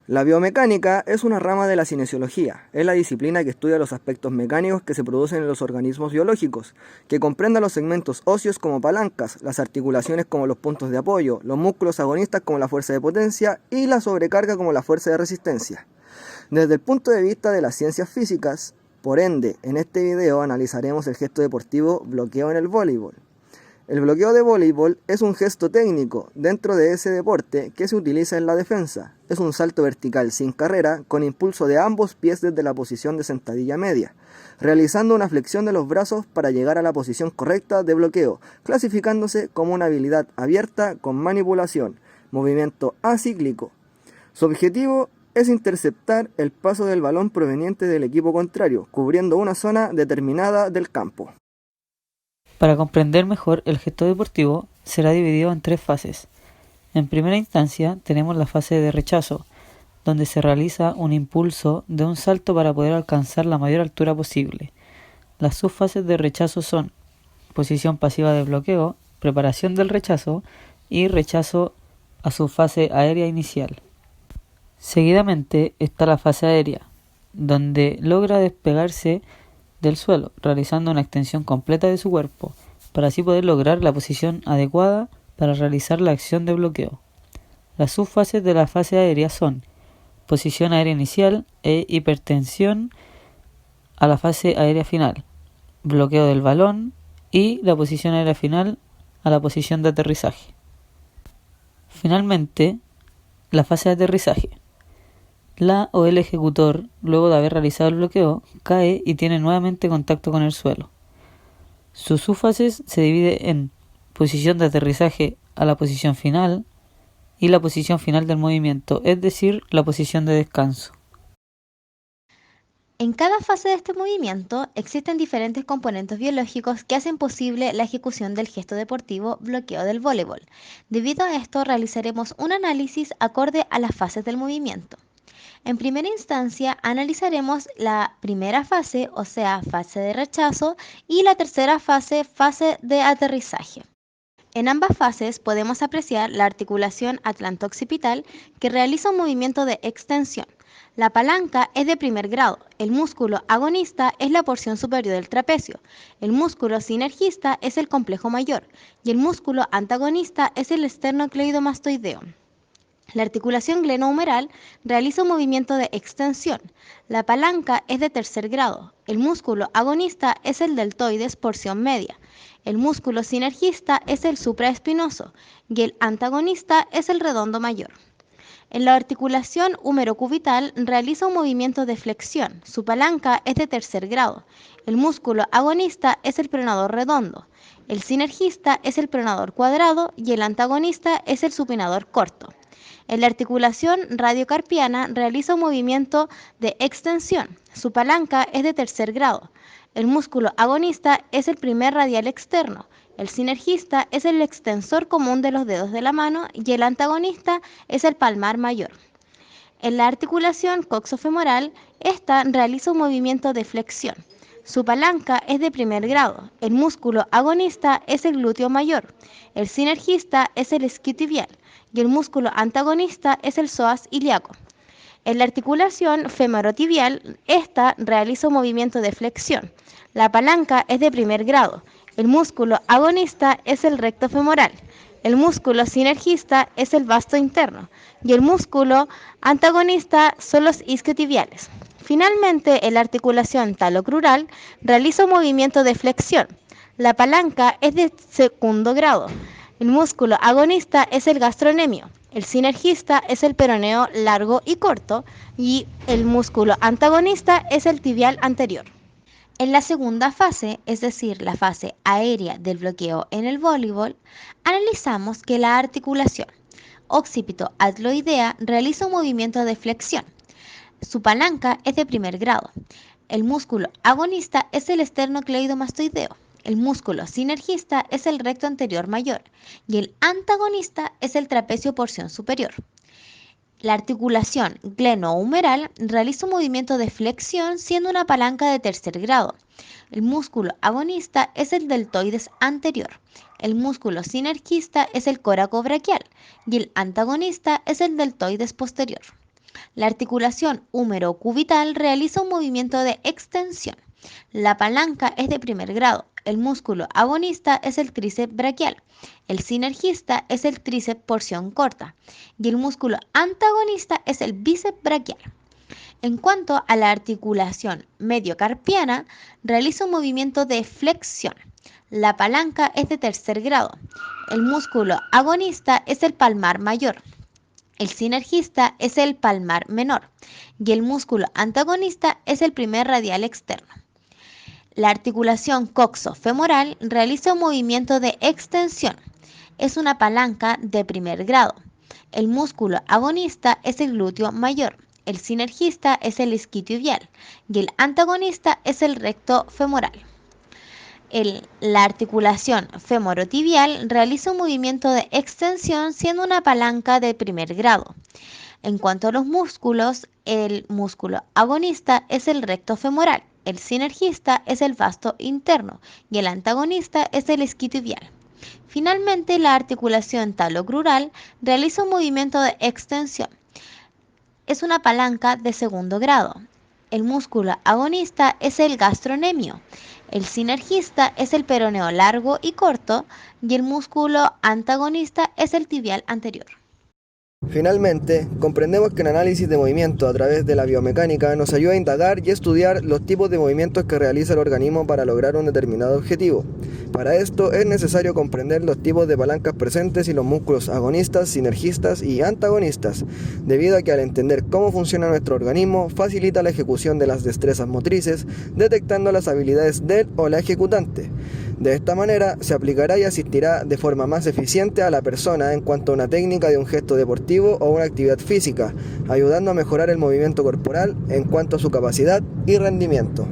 La biomecánica es una rama de la cinesiología. Es la disciplina que estudia los aspectos mecánicos que se producen en los organismos biológicos, que comprende los segmentos óseos como palancas, las articulaciones como los puntos de apoyo, los músculos agonistas como la fuerza de potencia y la sobrecarga como la fuerza de resistencia. Desde el punto de vista de las ciencias físicas, por ende, en este video analizaremos el gesto deportivo bloqueo en el voleibol. El bloqueo de voleibol es un gesto técnico dentro de ese deporte que se utiliza en la defensa. Es un salto vertical sin carrera con impulso de ambos pies desde la posición de sentadilla media, realizando una flexión de los brazos para llegar a la posición correcta de bloqueo, clasificándose como una habilidad abierta con manipulación, movimiento acíclico. Su objetivo es interceptar el paso del balón proveniente del equipo contrario, cubriendo una zona determinada del campo. Para comprender mejor el gesto deportivo, será dividido en 3 fases. En primera instancia, tenemos la fase de rechazo, donde se realiza un impulso de un salto para poder alcanzar la mayor altura posible. Las subfases de rechazo son posición pasiva de bloqueo, preparación del rechazo y rechazo a su fase aérea inicial. Seguidamente está la fase aérea, donde logra despegarse del suelo, realizando una extensión completa de su cuerpo, para así poder lograr la posición adecuada para realizar la acción de bloqueo. Las subfases de la fase aérea son posición aérea inicial e hipertensión a la fase aérea final, bloqueo del balón y la posición aérea final a la posición de aterrizaje. Finalmente, la fase de aterrizaje. La o el ejecutor, luego de haber realizado el bloqueo, cae y tiene nuevamente contacto con el suelo. Sus subfases se divide en posición de aterrizaje a la posición final y la posición final del movimiento, es decir, la posición de descanso. En cada fase de este movimiento existen diferentes componentes biológicos que hacen posible la ejecución del gesto deportivo bloqueo del voleibol. Debido a esto, realizaremos un análisis acorde a las fases del movimiento. En primera instancia, analizaremos la primera fase, o sea, fase de rechazo, y la tercera fase, fase de aterrizaje. En ambas fases podemos apreciar la articulación atlanto-occipital que realiza un movimiento de extensión. La palanca es de primer grado, el músculo agonista es la porción superior del trapecio, el músculo sinergista es el complejo mayor y el músculo antagonista es el esternocleidomastoideo. La articulación glenohumeral realiza un movimiento de extensión. La palanca es de tercer grado. El músculo agonista es el deltoides porción media. El músculo sinergista es el supraespinoso y el antagonista es el redondo mayor. En la articulación húmero-cubital realiza un movimiento de flexión. Su palanca es de tercer grado. El músculo agonista es el pronador redondo. El sinergista es el pronador cuadrado y el antagonista es el supinador corto. En la articulación radiocarpiana realiza un movimiento de extensión. Su palanca es de tercer grado. El músculo agonista es el primer radial externo. El sinergista es el extensor común de los dedos de la mano y el antagonista es el palmar mayor. En la articulación coxofemoral, esta realiza un movimiento de flexión. Su palanca es de primer grado. El músculo agonista es el glúteo mayor. El sinergista es el isquiotibial y el músculo antagonista es el psoas ilíaco. En la articulación femorotibial, esta realiza un movimiento de flexión. La palanca es de primer grado. El músculo agonista es el recto femoral. El músculo sinergista es el vasto interno y el músculo antagonista son los isquiotibiales. Finalmente, en la articulación talocrural realiza un movimiento de flexión. La palanca es de segundo grado. El músculo agonista es el gastrocnemio. El sinergista es el peroneo largo y corto y el músculo antagonista es el tibial anterior. En la segunda fase, es decir, la fase aérea del bloqueo en el voleibol, analizamos que la articulación occipito-atloidea realiza un movimiento de flexión. Su palanca es de primer grado. El músculo agonista es el esternocleidomastoideo. El músculo sinergista es el recto anterior mayor y el antagonista es el trapecio porción superior. La articulación glenohumeral realiza un movimiento de flexión siendo una palanca de tercer grado. El músculo agonista es el deltoides anterior. El músculo sinergista es el coracobraquial y el antagonista es el deltoides posterior. La articulación húmero-cubital realiza un movimiento de extensión. La palanca es de primer grado. El músculo agonista es el tríceps braquial. El sinergista es el tríceps porción corta. Y el músculo antagonista es el bíceps braquial. En cuanto a la articulación mediocarpiana, realiza un movimiento de flexión. La palanca es de tercer grado. El músculo agonista es el palmar mayor. El sinergista es el palmar menor. Y el músculo antagonista es el primer radial externo. La articulación coxofemoral realiza un movimiento de extensión. Es una palanca de primer grado. El músculo agonista es el glúteo mayor. El sinergista es el isquiotibial y el antagonista es el recto femoral. La articulación femorotibial realiza un movimiento de extensión siendo una palanca de primer grado. En cuanto a los músculos, el músculo agonista es el recto femoral, el sinergista es el vasto interno y el antagonista es el isquiotibial. Finalmente, la articulación talocrural realiza un movimiento de extensión. Es una palanca de segundo grado. El músculo agonista es el gastrocnemio. El sinergista es el peroneo largo y corto y el músculo antagonista es el tibial anterior. Finalmente, comprendemos que el análisis de movimiento a través de la biomecánica nos ayuda a indagar y estudiar los tipos de movimientos que realiza el organismo para lograr un determinado objetivo. Para esto es necesario comprender los tipos de palancas presentes y los músculos agonistas, sinergistas y antagonistas, debido a que al entender cómo funciona nuestro organismo facilita la ejecución de las destrezas motrices, detectando las habilidades del o la ejecutante. De esta manera se aplicará y asistirá de forma más eficiente a la persona en cuanto a una técnica de un gesto deportivo o una actividad física, ayudando a mejorar el movimiento corporal en cuanto a su capacidad y rendimiento.